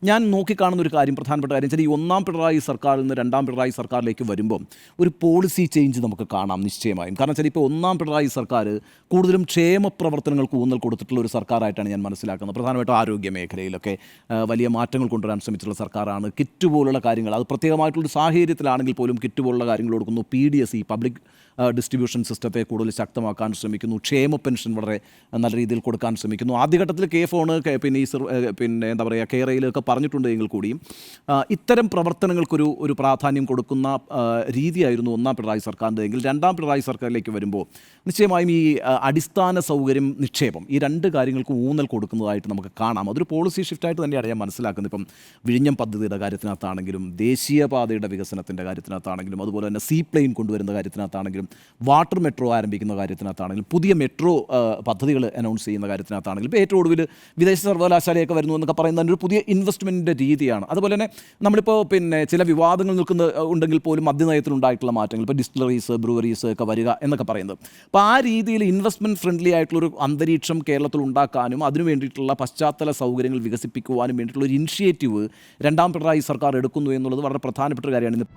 ഞാൻ നോക്കിക്കാണുന്ന ഒരു കാര്യം, പ്രധാനപ്പെട്ട കാര്യം വെച്ചാൽ ഈ ഒന്നാം പിണറായി സർക്കാരിൽ നിന്ന് രണ്ടാം പിണറായി സർക്കാരിലേക്ക് വരുമ്പോൾ ഒരു പോളിസി ചേഞ്ച് നമുക്ക് കാണാം നിശ്ചയമായും. കാരണം വെച്ചാൽ ഇപ്പോൾ ഒന്നാം പിണറായി സർക്കാർ കൂടുതലും ക്ഷേമ പ്രവർത്തനങ്ങൾക്ക് ഊന്നൽ കൊടുത്തിട്ടുള്ള ഒരു സർക്കാരായിട്ടാണ് ഞാൻ മനസ്സിലാക്കുന്നത്. പ്രധാനമായിട്ടും ആരോഗ്യ മേഖലയിലൊക്കെ വലിയ മാറ്റങ്ങൾ കൊണ്ടുവരാൻ ശ്രമിച്ചിട്ടുള്ള സർക്കാരാണ്. കിറ്റ് പോലുള്ള കാര്യങ്ങൾ, അത് പ്രത്യേകമായിട്ടുള്ളൊരു സാഹചര്യത്തിലാണെങ്കിൽ പോലും കിറ്റ് പോലുള്ള കാര്യങ്ങൾ കൊടുക്കുന്നു. PDSE പബ്ലിക് ഡിസ്ട്രിബ്യൂഷൻ സിസ്റ്റത്തെ കൂടുതൽ ശക്തമാക്കാൻ ശ്രമിക്കുന്നു. ക്ഷേമ പെൻഷൻ വളരെ നല്ല രീതിയിൽ കൊടുക്കാൻ ശ്രമിക്കുന്നു. ആദ്യഘട്ടത്തിൽ K-ഫോൺ, പിന്നെ പിന്നെ എന്താ പറയുക, കേരളയിലൊക്കെ പറഞ്ഞിട്ടുണ്ട് എങ്കിൽ കൂടിയും ഇത്തരം പ്രവർത്തനങ്ങൾക്കൊരു പ്രാധാന്യം കൊടുക്കുന്ന രീതിയായിരുന്നു ഒന്നാം പിണറായി സർക്കാരിൻ്റെ എങ്കിൽ രണ്ടാം പിണറായി സർക്കാരിലേക്ക് വരുമ്പോൾ നിശ്ചയമായും ഈ അടിസ്ഥാന സൗകര്യം, നിക്ഷേപം, ഈ രണ്ട് കാര്യങ്ങൾക്ക് ഊന്നൽ കൊടുക്കുന്നതായിട്ട് നമുക്ക് കാണാം. അതൊരു പോളിസി ഷിഫ്റ്റായിട്ട് തന്നെയാണ് ഞാൻ മനസ്സിലാക്കുന്നത്. ഇപ്പം വിഴിഞ്ഞം പദ്ധതിയുടെ കാര്യത്തിനകത്താണെങ്കിലും, ദേശീയപാതയുടെ വികസനത്തിൻ്റെ കാര്യത്തിനകത്താണെങ്കിലും, അതുപോലെ തന്നെ സീപ്ലെയിൻ കൊണ്ടുവരുന്ന കാര്യത്തിനകത്താണെങ്കിലും, വാട്ടർ മെട്രോ ആരംഭിക്കുന്ന കാര്യത്തിനകത്താണെങ്കിലും, പുതിയ മെട്രോ പദ്ധതികൾ അനൗൺസ് ചെയ്യുന്ന കാര്യത്തിനകത്താണെങ്കിലും, ഇപ്പോൾ ഏറ്റവും ഒടുവിൽ വിദേശ സർവകലാശാലയൊക്കെ വരുന്നു എന്നൊക്കെ പറയുന്നത് ഒരു പുതിയ ഇൻവെസ്റ്റ്മെൻറ്റിൻ്റെ രീതിയാണ്. അതുപോലെ തന്നെ നമ്മളിപ്പോൾ പിന്നെ ചില വിവാദങ്ങൾ ഉണ്ടെങ്കിൽ പോലും മദ്യനയത്തിലുണ്ടായിട്ടുള്ള മാറ്റങ്ങൾ, ഇപ്പോൾ ഡിസ്റ്റിലറീസ്, ബ്രൂവറീസ് ഒക്കെ വരിക എന്നൊക്കെ പറയുന്നത്. അപ്പോൾ ആ രീതിയിൽ ഇൻവെസ്റ്റ്മെൻറ്റ് ഫ്രണ്ട്ലി ആയിട്ടുള്ളൊരു അന്തരീക്ഷം കേരളത്തിൽ ഉണ്ടാക്കാനും അതിനു വേണ്ടിയിട്ടുള്ള പശ്ചാത്തല സൗകര്യങ്ങൾ വികസിപ്പിക്കുവാനും വേണ്ടിയിട്ടുള്ള ഒരു ഇനിഷ്യേറ്റീവ് രണ്ടാം പിണറായി സർക്കാർ എടുക്കുന്നു എന്നുള്ളത് വളരെ പ്രധാനപ്പെട്ട ഒരു കാര്യമാണ്.